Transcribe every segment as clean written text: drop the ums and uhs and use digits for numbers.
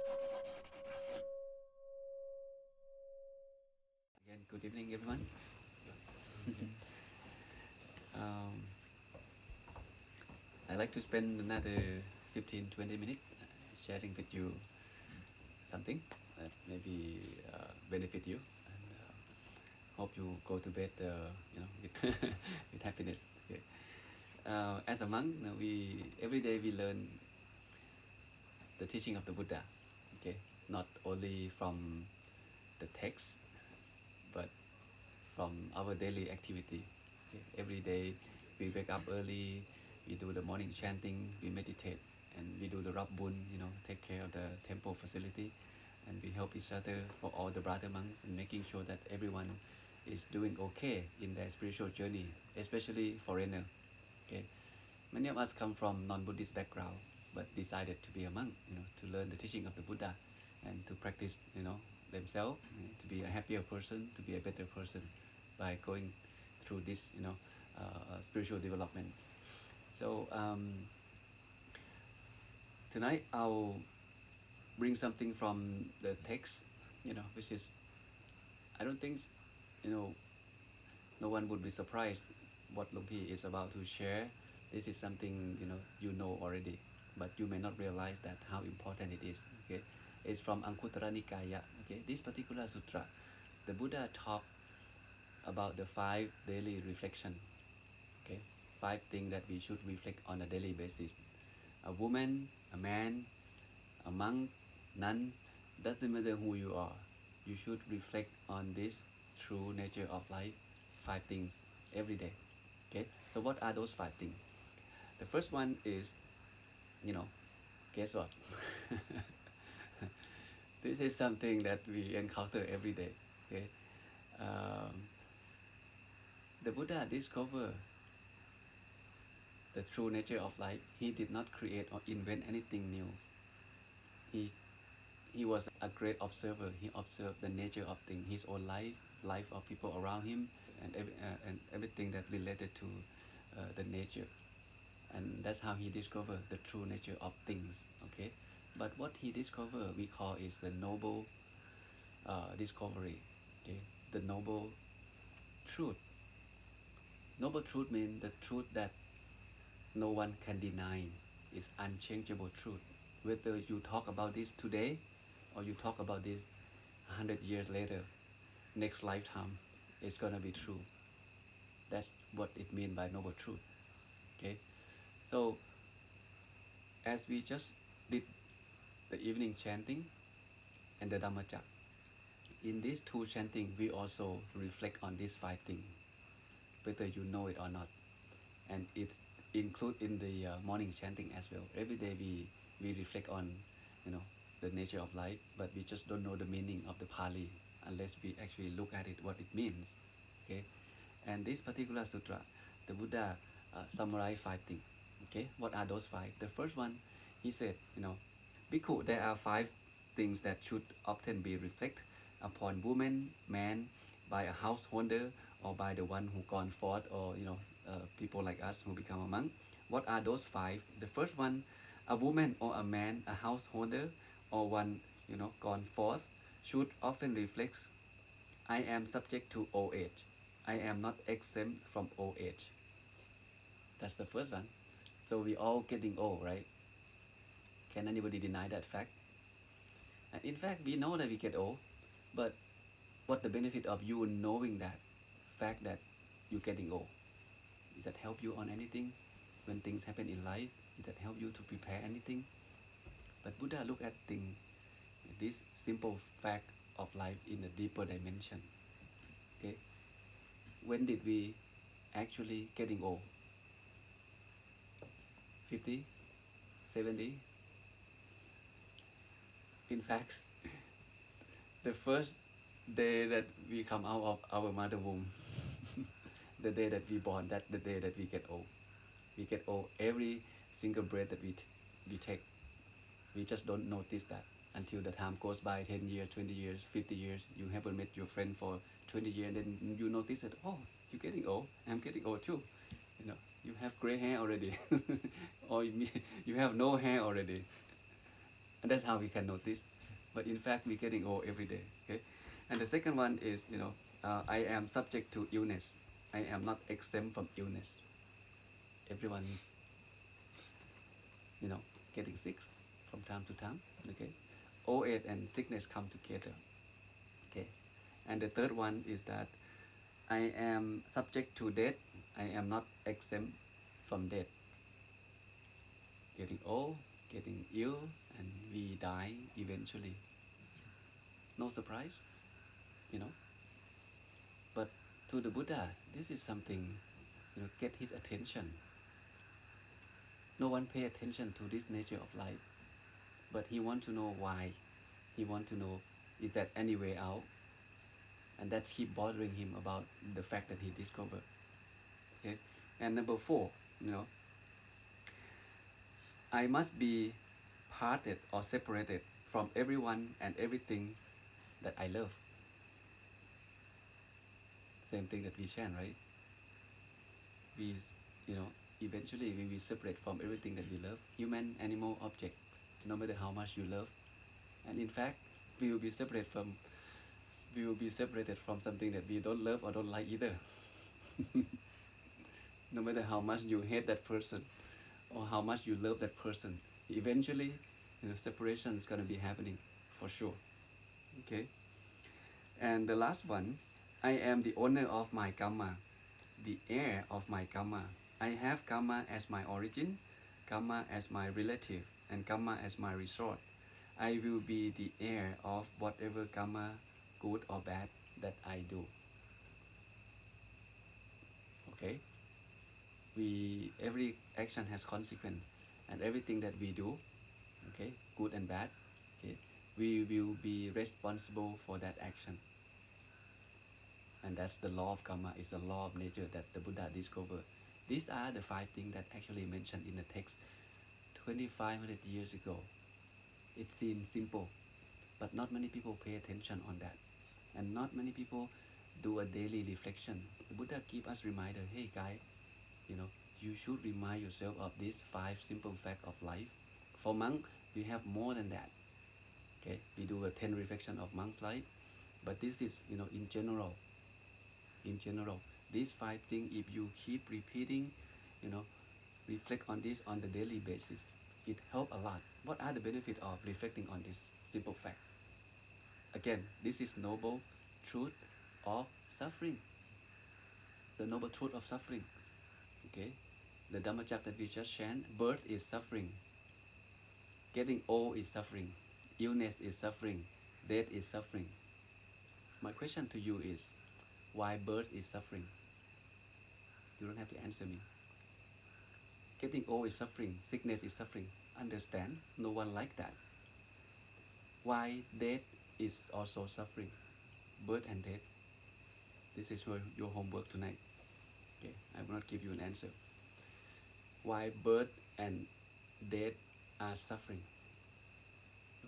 Again, good evening, everyone. um, I'd like to spend another 15-20 minutes sharing with you something that maybe benefit you, and hope you go to bed, with, with happiness. Okay. As a monk, we every day we learn the teaching of the Buddha. Okay, not only from the text, but from our daily activity. Okay? Every day we wake up early, we do the morning chanting, we meditate, and we do the Rabbun, take care of the temple facility, and we help each other for all the brother monks and making sure that everyone is doing okay in their spiritual journey, especially foreigner. Okay, many of us come from non-Buddhist background, but decided to be a monk, to learn the teaching of the Buddha, and to practice, themselves, to be a happier person, to be a better person, by going through this, spiritual development. So tonight I'll bring something from the text, which is, I don't think, you know, no one would be surprised what Lumpy is about to share. This is something you know already, but you may not realize that how important it is. Okay, it's from Anguttara Nikaya. Okay, this particular sutra, the Buddha talked about the 5 daily reflection. Okay, 5 things that we should reflect on a daily basis. A woman, a man, a monk, nun, doesn't matter who you are. You should reflect on this true nature of life, 5 things every day. Okay, so what are those 5 things? The first one is, guess what? This is something that we encounter every day. Okay, um, the Buddha discovered the true nature of life. He did not create or invent anything new. He was a great observer. He observed the nature of things, his own life of people around him, and everything that related to the nature. And that's how he discovered the true nature of things. Okay, but what he discovered, we call is the noble discovery. Okay, the noble truth. Noble truth means the truth that no one can deny. Is unchangeable truth. Whether you talk about this today or you talk about this 100 years later, next lifetime, it's gonna be true. That's what it means by noble truth. Okay, so as we just did the evening chanting and the Dhammacak, in these 2 chanting we also reflect on these 5 things, whether you know it or not, and it's include in the morning chanting as well. Every day we reflect on, the nature of life, but we just don't know the meaning of the Pali unless we actually look at it, what it means. Okay, and this particular sutra, the Buddha summarized 5 things. Okay, what are those 5? The first one, he said, Bhikkhu, there are 5 things that should often be reflected upon woman, man, by a householder, or by the one who gone forth, or people like us who become a monk. What are those 5? The first one, a woman or a man, a householder, or one gone forth, should often reflect, I am subject to old age. I am not exempt from old age. That's the first one. So we all getting old, right? Can anybody deny that fact? And in fact, we know that we get old, but what the benefit of you knowing that fact that you're getting old? Does that help you on anything? When things happen in life, does that help you to prepare anything? But Buddha look at things, this simple fact of life in a deeper dimension. Okay, when did we actually getting old? 50, 70? In fact, the first day that we come out of our mother womb, the day that we born, that's the day that we get old. We get old every single breath that we take. We just don't notice that until the time goes by, 10 years, 20 years, 50 years. You haven't met your friend for 20 years, and then you notice that, oh, you're getting old. I'm getting old too. You have gray hair already, or you have no hair already. And that's how we can notice. but in fact we're getting old every day. Okay, and the second one is, I am subject to illness. I am not exempt from illness. Everyone, you know, getting sick from time to time. Okay, old age and sickness come together. Okay, and the third one is that I am subject to death. I am not exempt from death. Getting old, getting ill, and we die eventually. No surprise, you know. But to the Buddha, this is something, get his attention. No one pay attention to this nature of life, but he want to know why. He want to know, is there any way out? And that's keep bothering him about the fact that he discovered. Okay, and number 4, I must be parted or separated from everyone and everything that I love. Same thing that we chant, right? We, eventually we will separate from everything that we love, human, animal, object, no matter how much you love. And in fact, we will be separated from something that we don't love or don't like either. No matter how much you hate that person or how much you love that person, eventually, separation is going to be happening for sure. Okay. And the last one, I am the owner of my kamma, the heir of my kamma. I have kamma as my origin, kamma as my relative, and kamma as my resort. I will be the heir of whatever kamma, good or bad, that I do. Okay? Every action has consequence, and everything that we do, okay, good and bad, okay, we will be responsible for that action. And that's the law of karma, is the law of nature that the Buddha discovered. These are the 5 things that actually mentioned in the text 2,500 years ago. It seems simple, but not many people pay attention on that. And not many people do a daily reflection. The Buddha keep us reminder, hey guys, you should remind yourself of these 5 simple facts of life. For monk, we have more than that. Okay, we do a 10 reflection of monk's life, but this is, in general, these 5 things, if you keep repeating, reflect on this on the daily basis, it helps a lot. What are the benefits of reflecting on this simple fact? Again, this is noble truth of suffering. The noble truth of suffering. Okay, the Dhamma chapter that we just chant, birth is suffering, getting old is suffering, illness is suffering, death is suffering. My question to you is, why birth is suffering? You don't have to answer me. Getting old is suffering, sickness is suffering. Understand, no one like that. Why death is also suffering? Birth and death. This is your homework tonight. Okay, I will not give you an answer. Why birth and death are suffering?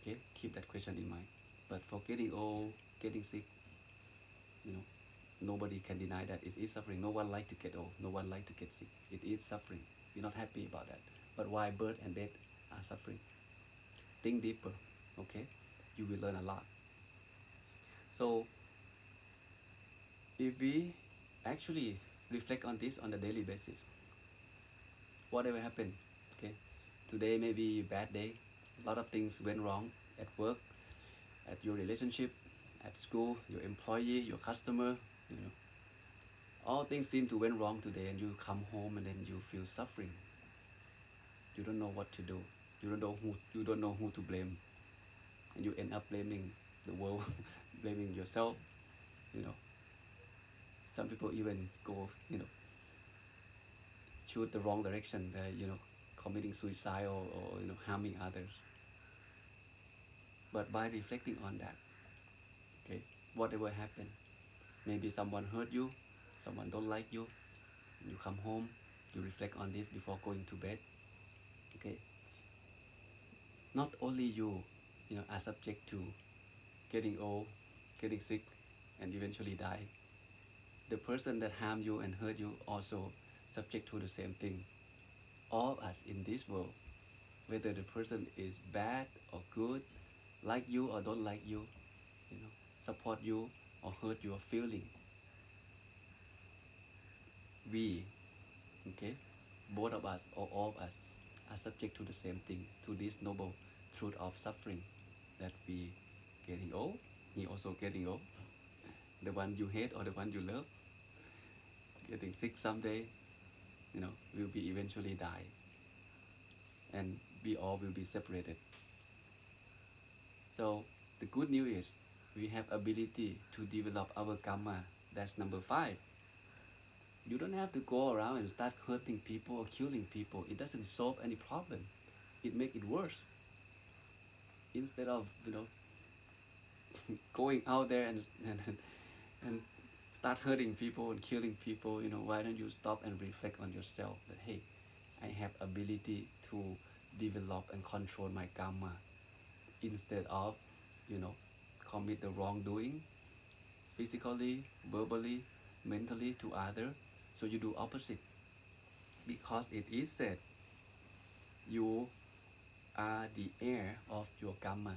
Okay, keep that question in mind. But for getting old, getting sick, nobody can deny that it is suffering. No one like to get old. No one like to get sick. It is suffering. We're not happy about that. But why birth and death are suffering? Think deeper. Okay, you will learn a lot. So, if we actually reflect on this on a daily basis, whatever happened, okay, today may be a bad day, a lot of things went wrong at work, at your relationship, at school, your employee, your customer, all things seem to went wrong today, and you come home and then you feel suffering. You don't know what to do. You don't know who to blame, and you end up blaming the world, blaming yourself. Some people even go, choose the wrong direction, committing suicide or harming others. But by reflecting on that, okay, whatever happened, maybe someone hurt you, someone don't like you, you come home, you reflect on this before going to bed. Okay, not only you, are subject to getting old, getting sick, and eventually die. The person that harmed you and hurt you also subject to the same thing. All of us in this world, whether the person is bad or good, like you or don't like you, support you or hurt your feeling. We, okay, both of us or all of us are subject to the same thing, to this noble truth of suffering, that we getting old, he also getting old. The one you hate or the one you love, getting sick someday, will be eventually die, and we all will be separated. So the good news is we have ability to develop our kamma. That's number 5. You don't have to go around and start hurting people or killing people. It doesn't solve any problem. It make it worse. Instead of going out there and start hurting people and killing people, why don't you stop and reflect on yourself that, hey, I have ability to develop and control my kamma, instead of commit the wrongdoing physically, verbally, mentally to other. So you do opposite, because it is said you are the heir of your kamma.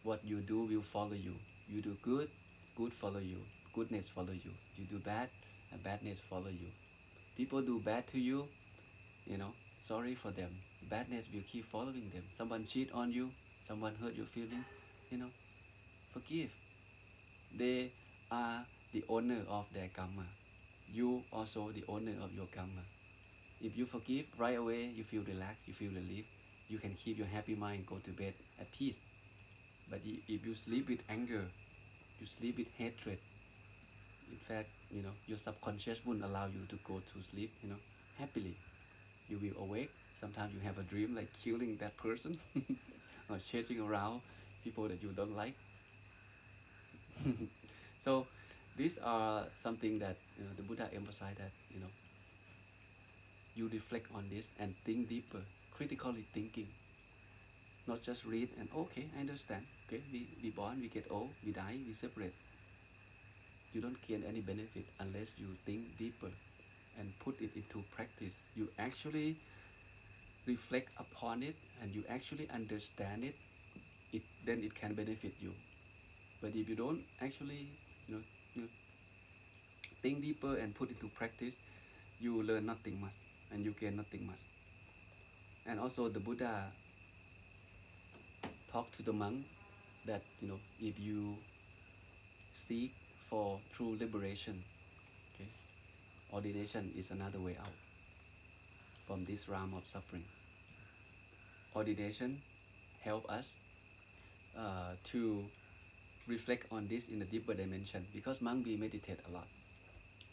What you do will follow you. You do good, good follow you, goodness follow you. You do bad, and badness follow you. People do bad to you, sorry for them. Badness will keep following them. Someone cheat on you, someone hurt your feeling, forgive. They are the owner of their kamma. You also the owner of your kamma. If you forgive right away, you feel relaxed, you feel relief. You can keep your happy mind, go to bed at peace. But if you sleep with anger, you sleep with hatred, in fact, your subconscious wouldn't allow you to go to sleep, happily. You will awake. Sometimes you have a dream like killing that person or chasing around people that you don't like. So these are something that the Buddha emphasized, that you reflect on this and think deeper, critically thinking, not just read and okay, I understand. Okay, we born, we get old, we die, we separate. You don't gain any benefit unless you think deeper and put it into practice. You actually reflect upon it and you actually understand it. Then it can benefit you. But if you don't actually, you know, think deeper and put into practice, you learn nothing much and you gain nothing much. And also the Buddha talked to the monk that if you seek for true liberation, okay, ordination is another way out from this realm of suffering. Ordination help us to reflect on this in a deeper dimension, because monk we meditate a lot.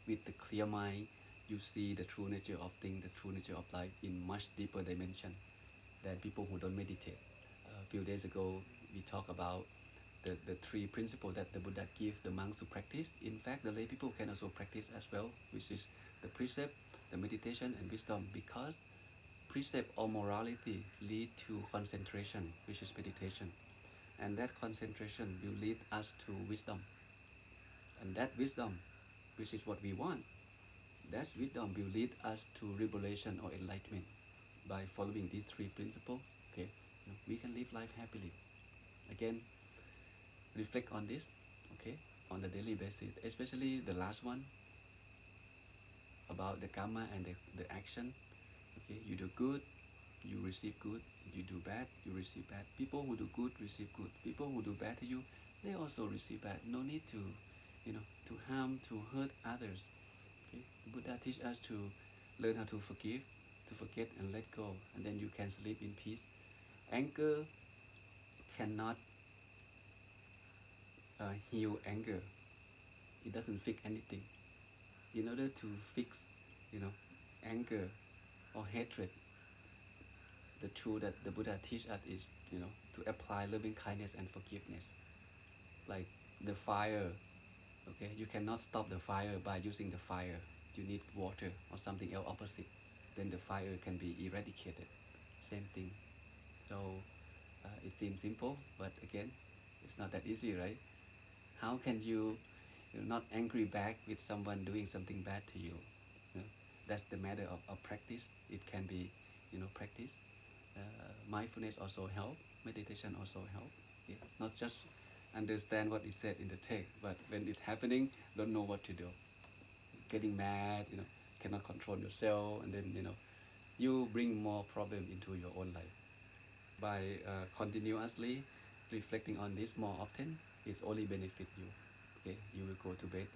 With the clear mind, you see the true nature of things, the true nature of life in much deeper dimension than people who don't meditate. A few days ago, we talked about the 3 principles that the Buddha gave the monks to practice. In fact, the lay people can also practice as well, which is the precept, the meditation, and wisdom, because precept or morality lead to concentration, which is meditation. And that concentration will lead us to wisdom. And that wisdom, which is what we want, that wisdom will lead us to liberation or enlightenment. By following these 3 principles, okay, we can live life happily. Again, reflect on this, okay, on the daily basis, especially the last one about the kamma and the action. Okay, you do good, you receive good. You do bad, you receive bad. People who do good receive good. People who do bad to you, they also receive bad. No need to, to harm, to hurt others. Okay? The Buddha teach us to learn how to forgive, to forget and let go, and then you can sleep in peace. Anger cannot heal anger. It doesn't fix anything. In order to fix, anger or hatred, the truth that the Buddha teach us is, to apply loving kindness and forgiveness. Like the fire, okay, you cannot stop the fire by using the fire. You need water or something else opposite. Then the fire can be eradicated. Same thing. So it seems simple, but again, it's not that easy, right? How can you, not angry back with someone doing something bad to you? That's the matter of practice. It can be, practice. Mindfulness also help, meditation also help. Okay? Not just understand what is said in the text, but when it's happening, don't know what to do. Getting mad, cannot control yourself, and then you bring more problem into your own life. By continuously reflecting on this more often, it's only benefit you. Okay, you will go to bed,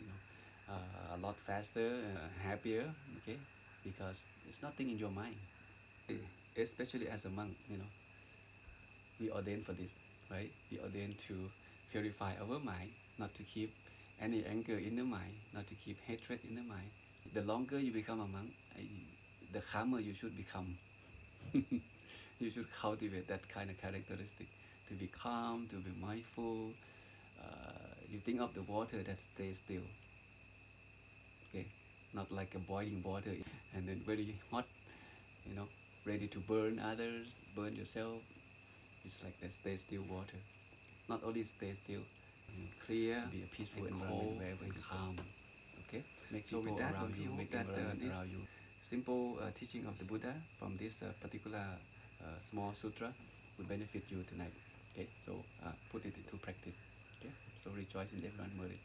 a lot faster, happier. Okay, because there's nothing in your mind. Especially as a monk, we ordained for this, right? We ordained to purify our mind, not to keep any anger in the mind, not to keep hatred in the mind. The longer you become a monk, the calmer you should become. You should cultivate that kind of characteristic, to be calm, to be mindful. You think of the water that stays still. Okay, not like a boiling water and then very hot, ready to burn others, burn yourself. It's like the stay still water. Not only stay still, clear, be a peaceful environment wherever you calm. Okay, make people around you, make environment around you. Simple teaching of the Buddha from this particular small sutra will benefit you tonight. Okay, so put it into practice. Okay, so rejoice in everyone.